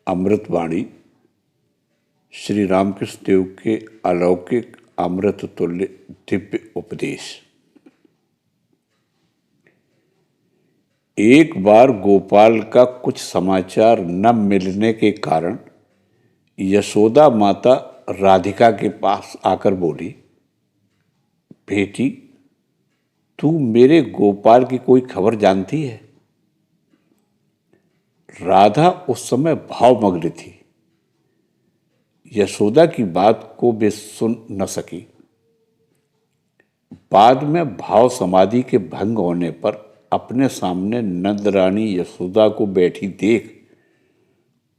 अमृतवाणी श्री रामकृष्ण देव के अलौकिक अमृत तुल्य दिव्य उपदेश। एक बार गोपाल का कुछ समाचार न मिलने के कारण यशोदा माता राधिका के पास आकर बोली, बेटी, तू मेरे गोपाल की कोई खबर जानती है? राधा उस समय भावमग्न थी। यशोदा की बात को वे सुन न सकी। बाद में भाव समाधि के भंग होने पर अपने सामने नंद रानी यशोदा को बैठी देख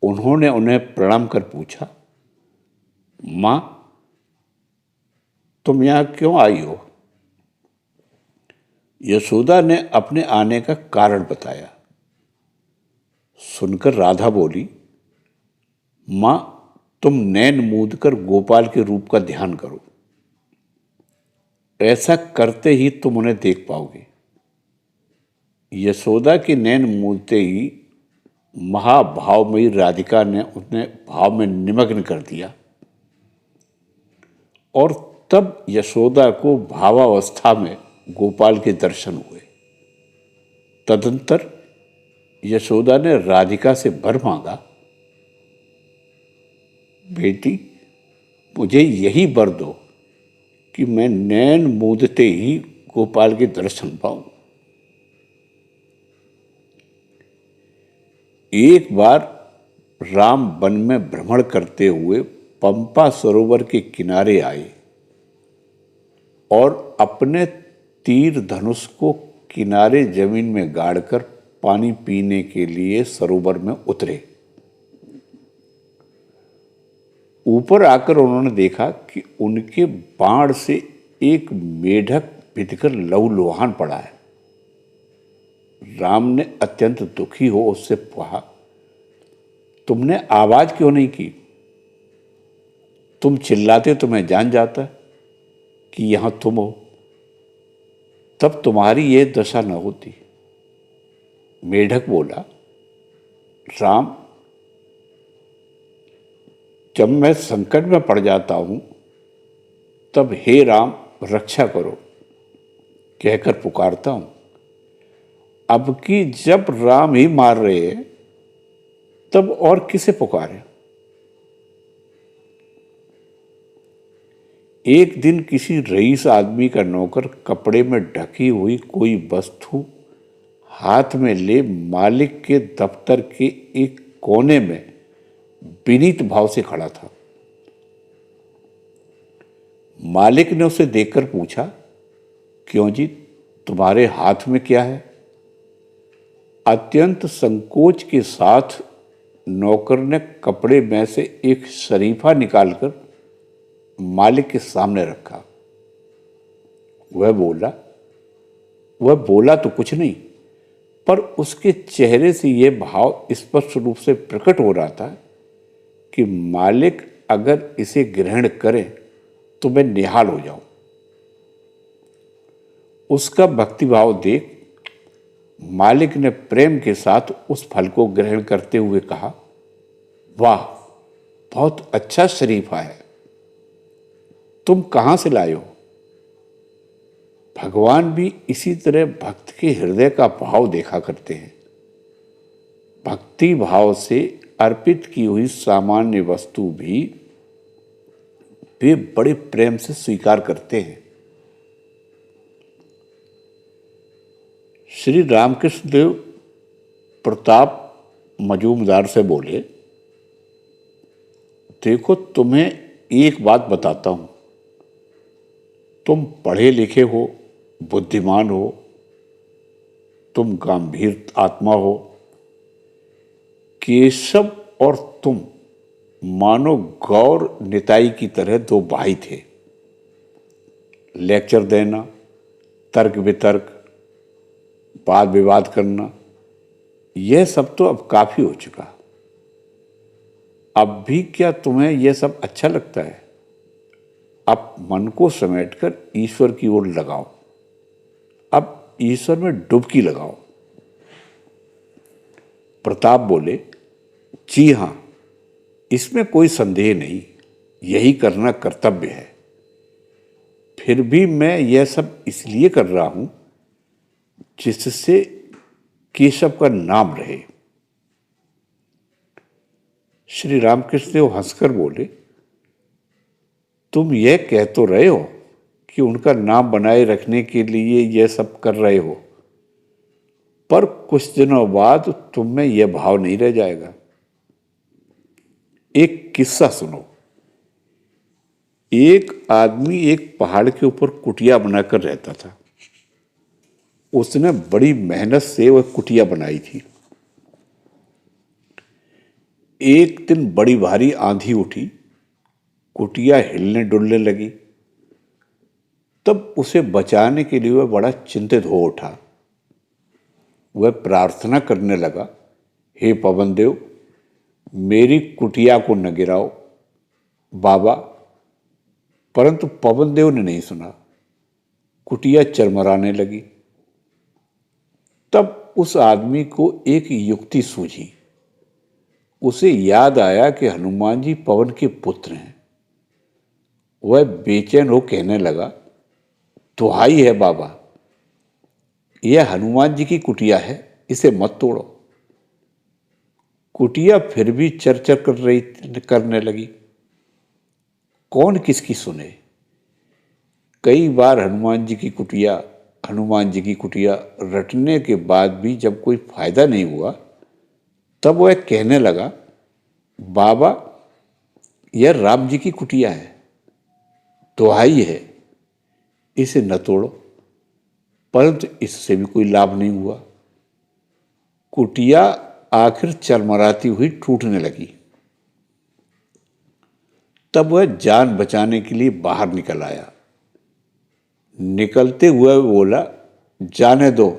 उन्होंने उन्हें प्रणाम कर पूछा, मां, तुम यहां क्यों आई हो? यशोदा ने अपने आने का कारण बताया। सुनकर राधा बोली, मां, तुम नैन मूंद कर गोपाल के रूप का ध्यान करो। ऐसा करते ही तुम उन्हें देख पाओगे। यशोदा के नैन मूंदते ही महाभावमयी राधिका ने उन्हें भाव में निमग्न कर दिया और तब यशोदा को भावावस्था में गोपाल के दर्शन हुए। तदंतर यशोदा ने राधिका से वर मांगा, बेटी, मुझे यही वर दो कि मैं नैन मूंदते ही गोपाल के दर्शन पाऊं। एक बार राम वन में भ्रमण करते हुए पंपा सरोवर के किनारे आए और अपने तीर धनुष को किनारे जमीन में गाड़कर पानी पीने के लिए सरोवर में उतरे। ऊपर आकर उन्होंने देखा कि उनके बाण से एक मेढक बिधकर लहूलुहान पड़ा है। राम ने अत्यंत दुखी हो उससे कहा, तुमने आवाज क्यों नहीं की? तुम चिल्लाते तो मैं जान जाता कि यहां तुम हो, तब तुम्हारी यह दशा न होती। मेढक बोला, राम, जब मैं संकट में पड़ जाता हूं तब हे राम रक्षा करो कहकर पुकारता हूं। अब कि जब राम ही मार रहे हैं तब और किसे पुकारे? एक दिन किसी रईस आदमी का नौकर कपड़े में ढकी हुई कोई वस्तु हाथ में ले मालिक के दफ्तर के एक कोने में विनीत भाव से खड़ा था। मालिक ने उसे देखकर पूछा, क्यों जी, तुम्हारे हाथ में क्या है? अत्यंत संकोच के साथ नौकर ने कपड़े में से एक शरीफा निकालकर मालिक के सामने रखा। वह बोला तो कुछ नहीं, पर उसके चेहरे से यह भाव स्पष्ट रूप से प्रकट हो रहा था कि मालिक अगर इसे ग्रहण करें तो मैं निहाल हो जाऊं। उसका भक्तिभाव देख मालिक ने प्रेम के साथ उस फल को ग्रहण करते हुए कहा, वाह, बहुत अच्छा शरीफा है, तुम कहां से लाए हो? भगवान भी इसी तरह भक्त के हृदय का भाव देखा करते हैं। भक्ति भाव से अर्पित की हुई सामान्य वस्तु भी वे बड़े प्रेम से स्वीकार करते हैं। श्री रामकृष्ण देव प्रताप मजूमदार से बोले, देखो, तुम्हें एक बात बताता हूं। तुम पढ़े लिखे हो, बुद्धिमान हो, तुम गंभीर आत्मा हो। केशव और तुम मानो गौर निताई की तरह दो भाई थे। लेक्चर देना, तर्क वितर्क, वाद विवाद करना, यह सब तो अब काफी हो चुका। अब भी क्या तुम्हें यह सब अच्छा लगता है? अब मन को समेटकर ईश्वर की ओर लगाओ। अब ईश्वर में डुबकी लगाओ। प्रताप बोले, जी हां, इसमें कोई संदेह नहीं, यही करना कर्तव्य है। फिर भी मैं यह सब इसलिए कर रहा हूं जिससे केशव का नाम रहे। श्री रामकृष्ण देव हंसकर बोले, तुम यह कह तो रहे हो कि उनका नाम बनाए रखने के लिए यह सब कर रहे हो, पर कुछ दिनों बाद तुम में यह भाव नहीं रह जाएगा। एक किस्सा सुनो। एक आदमी एक पहाड़ के ऊपर कुटिया बनाकर रहता था। उसने बड़ी मेहनत से वह कुटिया बनाई थी। एक दिन बड़ी भारी आंधी उठी, कुटिया हिलने डुलने लगी। तब उसे बचाने के लिए वह बड़ा चिंतित हो उठा। वह प्रार्थना करने लगा, हे पवन देव, मेरी कुटिया को न गिराओ बाबा। परंतु पवन देव ने नहीं सुना। कुटिया चरमराने लगी। तब उस आदमी को एक युक्ति सूझी। उसे याद आया कि हनुमान जी पवन के पुत्र हैं। वह बेचैन हो कहने लगा, दुहाई है बाबा, यह हनुमान जी की कुटिया है, इसे मत तोड़ो। कुटिया फिर भी चरचर करने लगी। कौन किसकी सुने। कई बार हनुमान जी की कुटिया रटने के बाद भी जब कोई फायदा नहीं हुआ, तब वह कहने लगा, बाबा यह राम जी की कुटिया है, दुहाई है, इसे न तोड़ो। परंतु इससे भी कोई लाभ नहीं हुआ। कुटिया आखिर चरमराती हुई टूटने लगी। तब वह जान बचाने के लिए बाहर निकल आया। निकलते हुए बोला, जाने दो,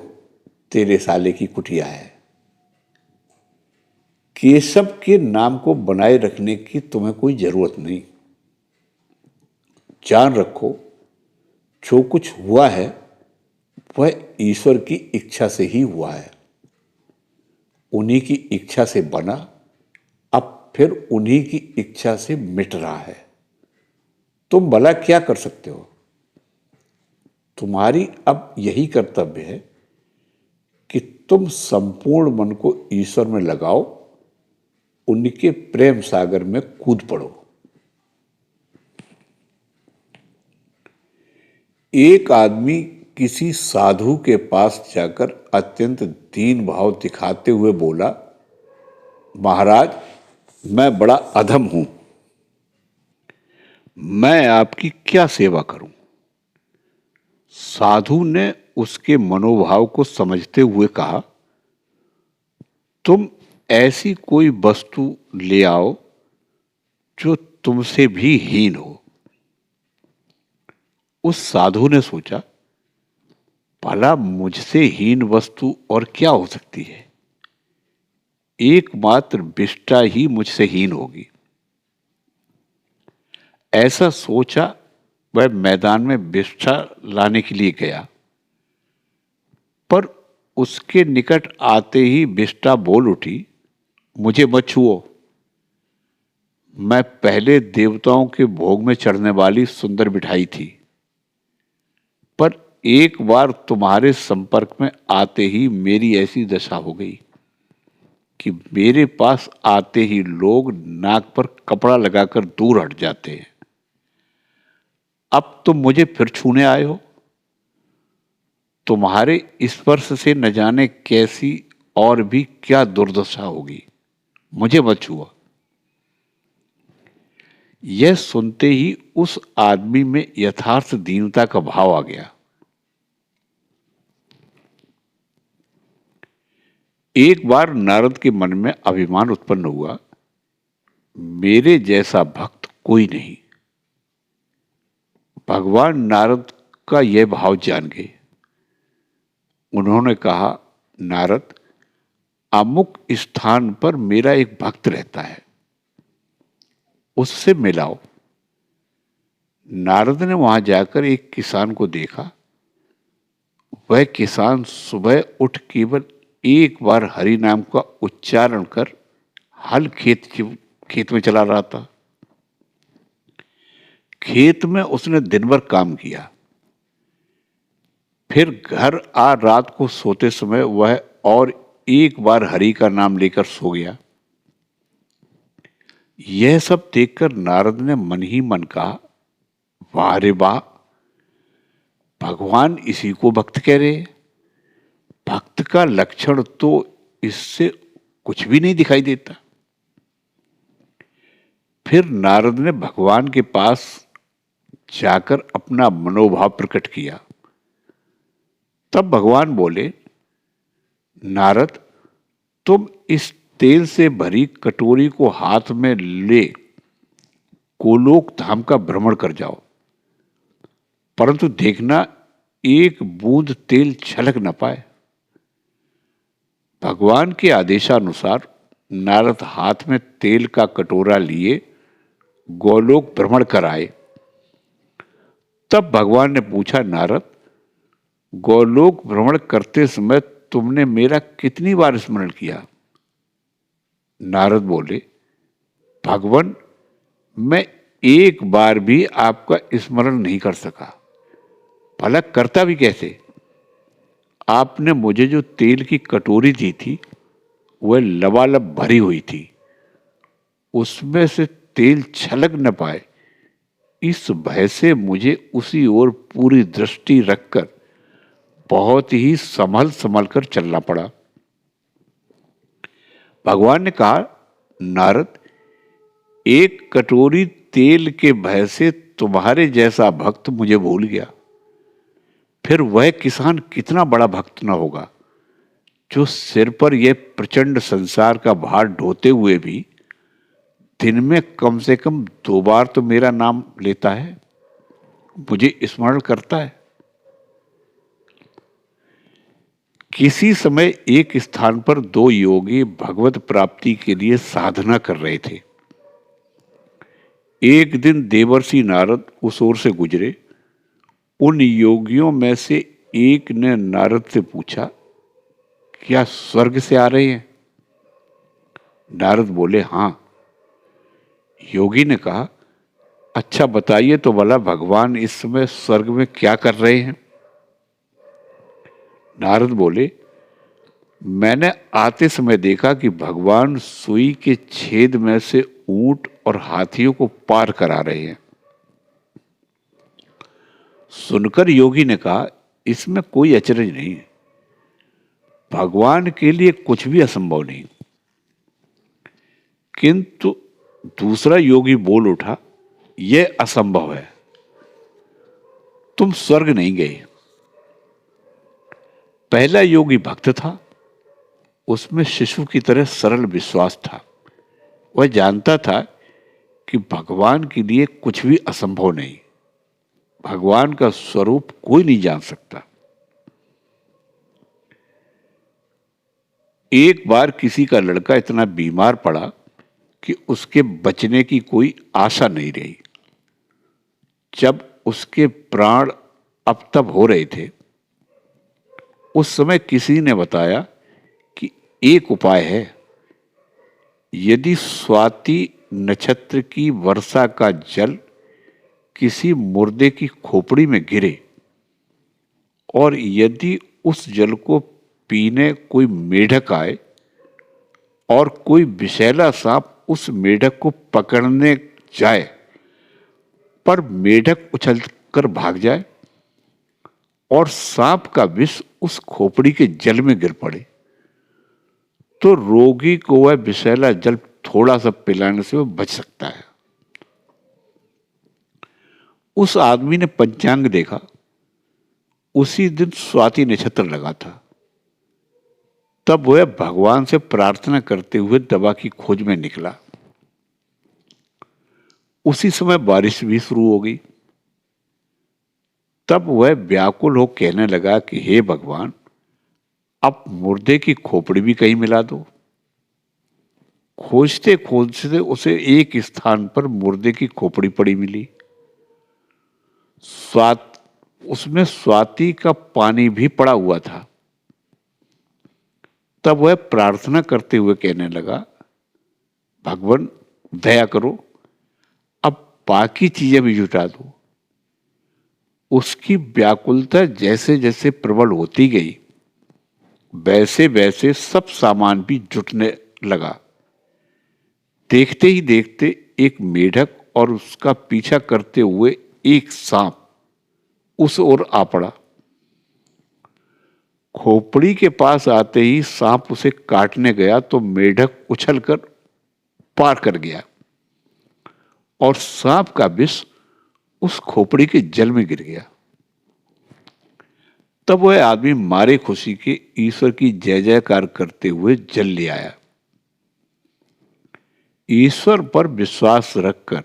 तेरे साले की कुटिया है। केशव के नाम को बनाए रखने की तुम्हें कोई जरूरत नहीं। जान रखो, जो कुछ हुआ है वह ईश्वर की इच्छा से ही हुआ है। उन्हीं की इच्छा से बना, अब फिर उन्हीं की इच्छा से मिट रहा है। तुम भला क्या कर सकते हो। तुम्हारी अब यही कर्तव्य है कि तुम संपूर्ण मन को ईश्वर में लगाओ, उनके प्रेम सागर में कूद पड़ो। एक आदमी किसी साधु के पास जाकर अत्यंत दीन भाव दिखाते हुए बोला, महाराज, मैं बड़ा अधम हूं, मैं आपकी क्या सेवा करूं। साधु ने उसके मनोभाव को समझते हुए कहा, तुम ऐसी कोई वस्तु ले आओ जो तुमसे भी हीन हो। उस साधु ने सोचा, भला मुझसे हीन वस्तु और क्या हो सकती है। एकमात्र विष्ठा ही मुझसे हीन होगी। ऐसा सोचा वह मैदान में विष्ठा लाने के लिए गया, पर उसके निकट आते ही विष्ठा बोल उठी, मुझे मत छुओ, मैं पहले देवताओं के भोग में चढ़ने वाली सुंदर मिठाई थी, पर एक बार तुम्हारे संपर्क में आते ही मेरी ऐसी दशा हो गई कि मेरे पास आते ही लोग नाक पर कपड़ा लगाकर दूर हट जाते हैं। अब तुम मुझे फिर छूने आए हो। तुम्हारे स्पर्श से न जाने कैसी और भी क्या दुर्दशा होगी। मुझे मत छुआ। यह सुनते ही उस आदमी में यथार्थ दीनता का भाव आ गया। एक बार नारद के मन में अभिमान उत्पन्न हुआ, मेरे जैसा भक्त कोई नहीं। भगवान नारद का यह भाव जान गए। उन्होंने कहा, नारद, अमुक स्थान पर मेरा एक भक्त रहता है, उससे मिलाओ। नारद ने वहां जाकर एक किसान को देखा। वह किसान सुबह उठ केवल एक बार हरि नाम का उच्चारण कर हल खेत खेत में चला रहा था। खेत में उसने दिन भर काम किया, फिर घर आ रात को सोते समय वह और एक बार हरि का नाम लेकर सो गया। यह सब देखकर नारद ने मन ही मन कहा, वाह रे वाह, भगवान इसी को भक्त कह रहे हैं। भक्त का लक्षण तो इससे कुछ भी नहीं दिखाई देता। फिर नारद ने भगवान के पास जाकर अपना मनोभाव प्रकट किया। तब भगवान बोले, नारद, तुम इस तेल से भरी कटोरी को हाथ में ले गोलोक धाम का भ्रमण कर जाओ, परंतु देखना एक बूंद तेल छलक न पाए। भगवान के आदेशानुसार नारद हाथ में तेल का कटोरा लिए गोलोक भ्रमण कर आए। तब भगवान ने पूछा, नारद, गोलोक भ्रमण करते समय तुमने मेरा कितनी बार स्मरण किया? नारद बोले, भगवान, मैं एक बार भी आपका स्मरण नहीं कर सका। भला करता भी कैसे? आपने मुझे जो तेल की कटोरी दी थी वह लबालब भरी हुई थी, उसमें से तेल छलक न पाए, इस भय से मुझे उसी ओर पूरी दृष्टि रखकर बहुत ही संभल संभल कर चलना पड़ा। भगवान ने कहा, नारद, एक कटोरी तेल के भय से तुम्हारे जैसा भक्त मुझे भूल गया, फिर वह किसान कितना बड़ा भक्त न होगा जो सिर पर यह प्रचंड संसार का भार ढोते हुए भी दिन में कम से कम 2 बार तो मेरा नाम लेता है, मुझे स्मरण करता है। किसी समय एक स्थान पर 2 योगी भगवत प्राप्ति के लिए साधना कर रहे थे। एक दिन देवर्षि नारद उस ओर से गुजरे। उन योगियों में से एक ने नारद से पूछा, क्या स्वर्ग से आ रहे हैं? नारद बोले, हां। योगी ने कहा, अच्छा बताइए तो भला भगवान इस समय स्वर्ग में क्या कर रहे हैं? नारद बोले, मैंने आते समय देखा कि भगवान सुई के छेद में से ऊंट और हाथियों को पार करा रहे हैं। सुनकर योगी ने कहा, इसमें कोई अचरज नहीं है, भगवान के लिए कुछ भी असंभव नहीं। किंतु दूसरा योगी बोल उठा, यह असंभव है, तुम स्वर्ग नहीं गए। पहला योगी भक्त था, उसमें शिशु की तरह सरल विश्वास था। वह जानता था कि भगवान के लिए कुछ भी असंभव नहीं, भगवान का स्वरूप कोई नहीं जान सकता। एक बार किसी का लड़का इतना बीमार पड़ा कि उसके बचने की कोई आशा नहीं रही। जब उसके प्राण अब तब हो रहे थे, उस समय किसी ने बताया कि एक उपाय है। यदि स्वाति नक्षत्र की वर्षा का जल किसी मुर्दे की खोपड़ी में गिरे और यदि उस जल को पीने कोई मेढक आए और कोई विषैला सांप उस मेढक को पकड़ने जाए, पर मेढक उछलकर भाग जाए और सांप का विष उस खोपड़ी के जल में गिर पड़े, तो रोगी को वह विषैला जल थोड़ा सा पिलाने से वह बच सकता है। उस आदमी ने पंचांग देखा। उसी दिन स्वाति नक्षत्र लगा था। तब वह भगवान से प्रार्थना करते हुए दवा की खोज में निकला। उसी समय बारिश भी शुरू हो गई। तब वह व्याकुल हो कहने लगा कि हे भगवान, अब मुर्दे की खोपड़ी भी कहीं मिला दो। खोजते खोजते उसे एक स्थान पर मुर्दे की खोपड़ी पड़ी मिली। उसमें स्वाति का पानी भी पड़ा हुआ था। तब वह प्रार्थना करते हुए कहने लगा, भगवान, दया करो, अब बाकी चीजें भी जुटा दो। उसकी व्याकुलता जैसे जैसे प्रबल होती गई, वैसे वैसे सब सामान भी जुटने लगा। देखते ही देखते एक मेढक और उसका पीछा करते हुए एक सांप उस ओर आ पड़ा। खोपड़ी के पास आते ही सांप उसे काटने गया तो मेढक उछलकर पार कर गया और सांप का विष उस खोपड़ी के जल में गिर गया। तब वह आदमी मारे खुशी के ईश्वर की जय जयकार करते हुए जल ले आया। ईश्वर पर विश्वास रखकर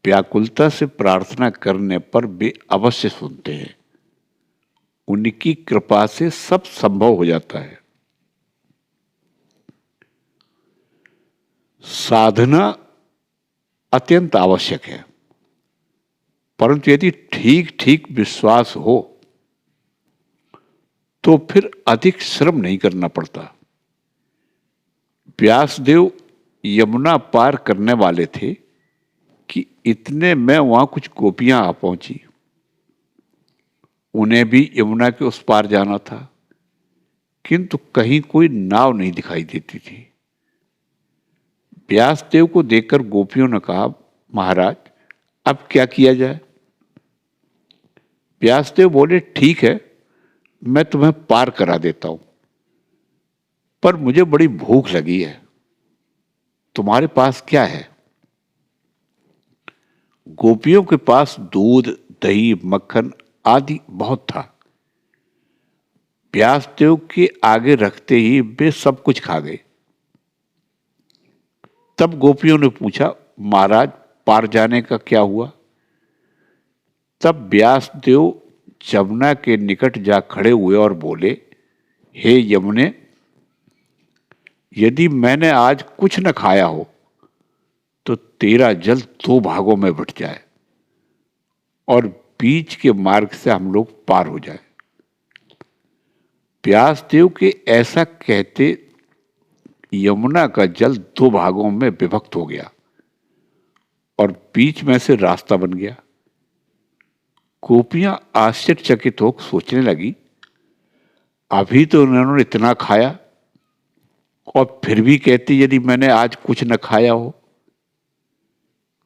व्याकुलता से प्रार्थना करने पर वे अवश्य सुनते हैं। उनकी कृपा से सब संभव हो जाता है। साधना अत्यंत आवश्यक है, परंतु यदि ठीक ठीक विश्वास हो तो फिर अधिक श्रम नहीं करना पड़ता। व्यासदेव यमुना पार करने वाले थे कि इतने में वहां कुछ गोपियां आ पहुंची। उन्हें भी यमुना के उस पार जाना था, किंतु कहीं कोई नाव नहीं दिखाई देती थी। व्यासदेव को देखकर गोपियों ने कहा, महाराज अब क्या किया जाए? व्यासदेव बोले, ठीक है, मैं तुम्हें पार करा देता हूं, पर मुझे बड़ी भूख लगी है। तुम्हारे पास क्या है? गोपियों के पास दूध, दही, मक्खन आदि बहुत था। व्यासदेव के आगे रखते ही वे सब कुछ खा गए। तब गोपियों ने पूछा, महाराज पार जाने का क्या हुआ? तब व्यासदेव यमुना के निकट जा खड़े हुए और बोले, हे यमुने, यदि मैंने आज कुछ न खाया हो तो तेरा जल 2 भागों में बट जाए और बीच के मार्ग से हम लोग पार हो जाए। व्यासदेव के ऐसा कहते यमुना का जल 2 भागों में विभक्त हो गया और बीच में से रास्ता बन गया। गोपियां आश्चर्यचकित होकर सोचने लगी, अभी तो उन्होंने इतना खाया और फिर भी कहती यदि मैंने आज कुछ न खाया हो।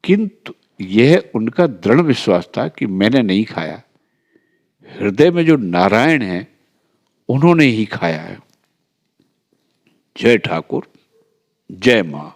किंतु यह उनका दृढ़ विश्वास था कि मैंने नहीं खाया। हृदय में जो नारायण है उन्होंने ही खाया है। जय ठाकुर, जय मां।